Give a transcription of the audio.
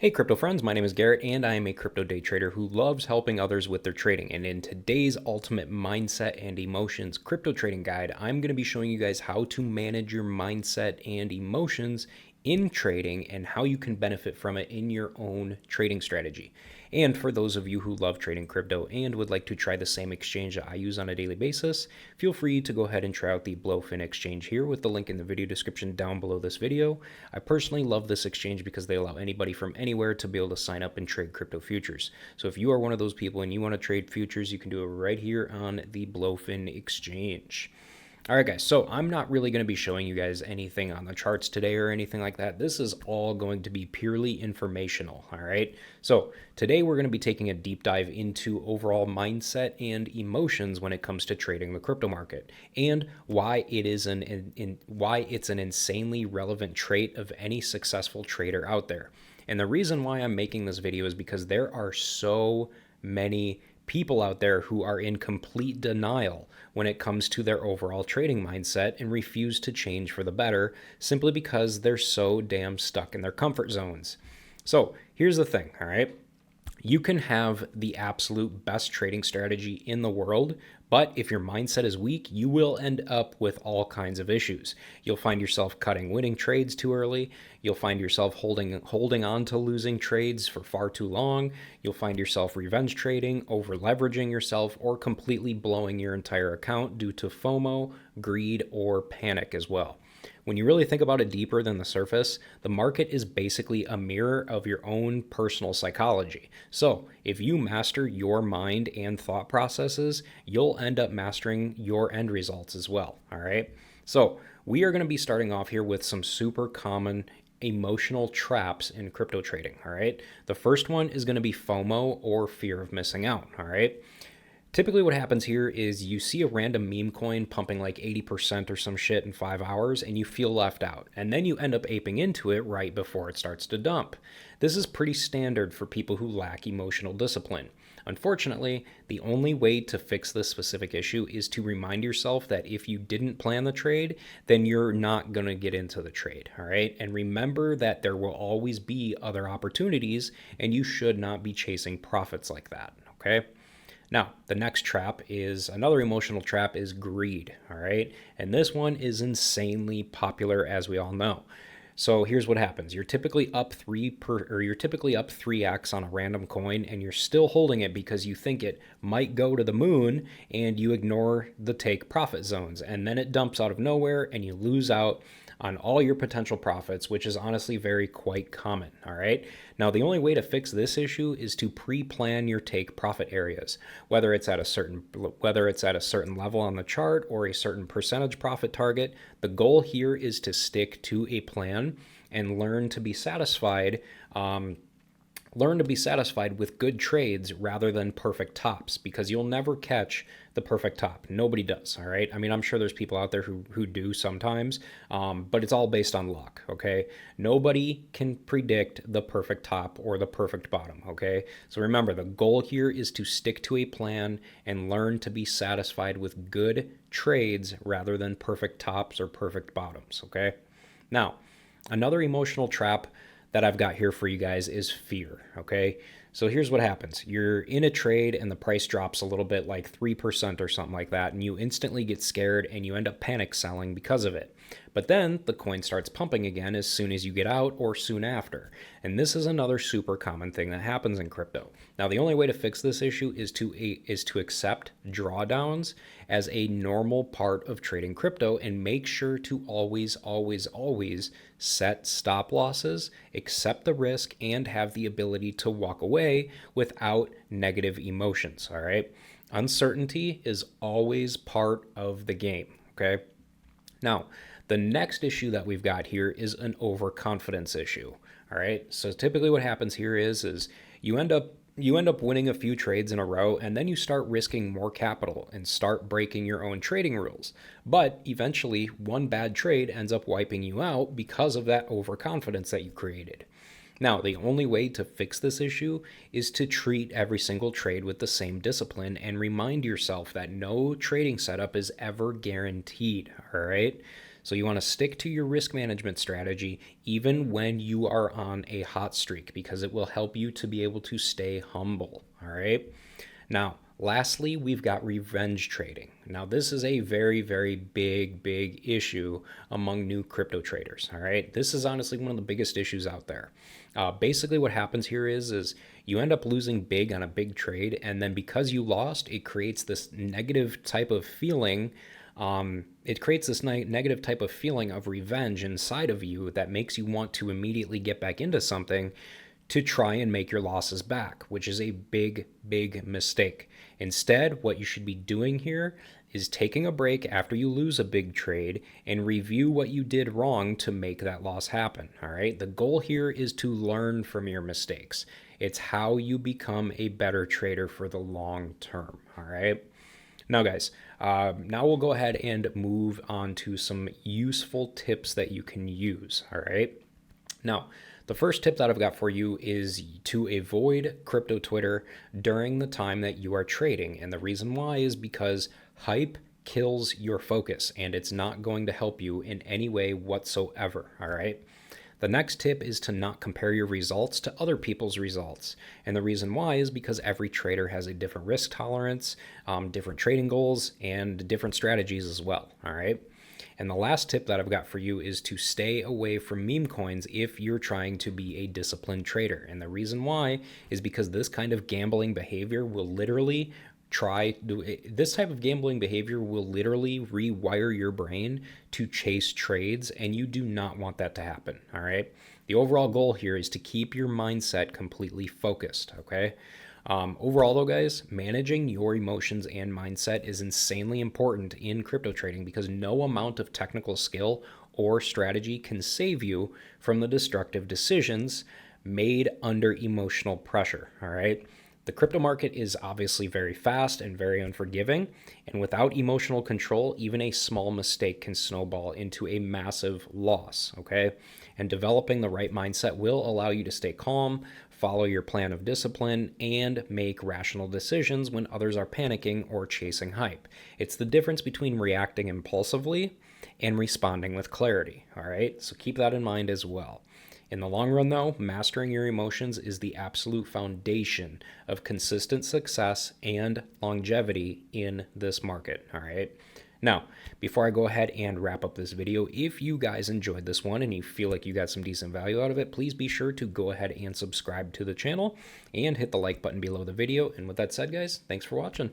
Hey crypto friends, my name is Garrett and I am a crypto day trader who loves helping others with their trading. And in today's ultimate mindset and emotions crypto trading guide, I'm going to be showing you guys how to manage your mindset and emotions in trading and how you can benefit from it in your own trading strategy. And for those of you who love trading crypto and would like to try the same exchange that I use on a daily basis, feel free to go ahead and try out the Blowfin exchange here with the link in the video description down below this video. I personally love this exchange because they allow anybody from anywhere to be able to sign up and trade crypto futures. So if you are one of those people and you want to trade futures, you can do it right here on the Blowfin exchange. All right, guys, so I'm not really going to be showing you guys anything on the charts today or anything like that. This is all going to be purely informational, all right? So today we're going to be taking a deep dive into overall mindset and emotions when it comes to trading the crypto market and why it is why it's an insanely relevant trait of any successful trader out there. And the reason why I'm making this video is because there are so many people out there who are in complete denial when it comes to their overall trading mindset and refuse to change for the better simply because they're so damn stuck in their comfort zones. So here's the thing, all right? You can have the absolute best trading strategy in the world, but if your mindset is weak, you will end up with all kinds of issues. You'll find yourself cutting winning trades too early. You'll find yourself holding on to losing trades for far too long. You'll find yourself revenge trading, over leveraging yourself, or completely blowing your entire account due to FOMO, greed, or panic as well. When you really think about it deeper than the surface, the market is basically a mirror of your own personal psychology. So if you master your mind and thought processes, you'll end up mastering your end results as well. All right. So we are going to be starting off here with some super common emotional traps in crypto trading. All right. The first one is going to be FOMO, or fear of missing out. All right. Typically what happens here is you see a random meme coin pumping like 80% or some shit in 5 hours and you feel left out. And then you end up aping into it right before it starts to dump. This is pretty standard for people who lack emotional discipline. Unfortunately, the only way to fix this specific issue is to remind yourself that if you didn't plan the trade, then you're not going to get into the trade, all right? And remember that there will always be other opportunities and you should not be chasing profits like that, okay? Now, the next trap is another emotional trap is greed, all right? And this one is insanely popular, as we all know. So here's what happens. You're typically up 3x on a random coin and you're still holding it because you think it might go to the moon and you ignore the take profit zones, and then it dumps out of nowhere and you lose out on all your potential profits, which is honestly quite common, all right? Now, the only way to fix this issue is to pre-plan your take profit areas, whether it's at a certain level on the chart or a certain percentage profit target. The goal here is to stick to a plan and learn to be satisfied with good trades rather than perfect tops, because you'll never catch the perfect top. Nobody does, all right? I mean, I'm sure there's people out there who do sometimes, but it's all based on luck, okay? Nobody can predict the perfect top or the perfect bottom, okay? So remember, the goal here is to stick to a plan and learn to be satisfied with good trades rather than perfect tops or perfect bottoms, okay? Now, another emotional trap that I've got here for you guys is fear, okay? So here's what happens. You're in a trade and the price drops a little bit, like 3% or something like that, and you instantly get scared and you end up panic selling because of it. But then the coin starts pumping again as soon as you get out or soon after. And this is another super common thing that happens in crypto. Now, the only way to fix this issue is to accept drawdowns as a normal part of trading crypto and make sure to always set stop losses, accept the risk, and have the ability to walk away without negative emotions, all right? Uncertainty is always part of the game, okay? Now, the next issue that we've got here is an overconfidence issue. All right. So typically what happens here is you end up winning a few trades in a row, and then you start risking more capital and start breaking your own trading rules. But eventually one bad trade ends up wiping you out because of that overconfidence that you created. Now, the only way to fix this issue is to treat every single trade with the same discipline and remind yourself that no trading setup is ever guaranteed, all right? So you want to stick to your risk management strategy even when you are on a hot streak, because it will help you to be able to stay humble. All right. Now, lastly, we've got revenge trading. Now, this is a very, very big issue among new crypto traders. All right. This is honestly one of the biggest issues out there. Basically, what happens here is you end up losing big on a big trade, and then because you lost, it creates this negative type of feeling. It creates this negative type of feeling of revenge inside of you that makes you want to immediately get back into something to try and make your losses back, which is a big mistake. Instead, what you should be doing here is taking a break after you lose a big trade and review what you did wrong to make that loss happen. All right. The goal here is to learn from your mistakes. It's how you become a better trader for the long term. All right. Now, guys, now we'll go ahead and move on to some useful tips that you can use. All right. Now, the first tip that I've got for you is to avoid crypto Twitter during the time that you are trading. And the reason why is because hype kills your focus, and it's not going to help you in any way whatsoever. All right. The next tip is to not compare your results to other people's results. And the reason why is because every trader has a different risk tolerance, different trading goals, and different strategies as well. All right. And the last tip that I've got for you is to stay away from meme coins if you're trying to be a disciplined trader. And the reason why is because this kind of gambling behavior will literally rewire your brain to chase trades, and you do not want that to happen. All right. The overall goal here is to keep your mindset completely focused. Okay. Overall, though, guys, managing your emotions and mindset is insanely important in crypto trading because no amount of technical skill or strategy can save you from the destructive decisions made under emotional pressure. All right. The crypto market is obviously very fast and very unforgiving, and without emotional control, even a small mistake can snowball into a massive loss, okay? And developing the right mindset will allow you to stay calm, follow your plan of discipline, and make rational decisions when others are panicking or chasing hype. It's the difference between reacting impulsively and responding with clarity, all right? So keep that in mind as well. In the long run, though, mastering your emotions is the absolute foundation of consistent success and longevity in this market, all right? Now, before I go ahead and wrap up this video, if you guys enjoyed this one and you feel like you got some decent value out of it, please be sure to go ahead and subscribe to the channel and hit the like button below the video. And with that said, guys, thanks for watching.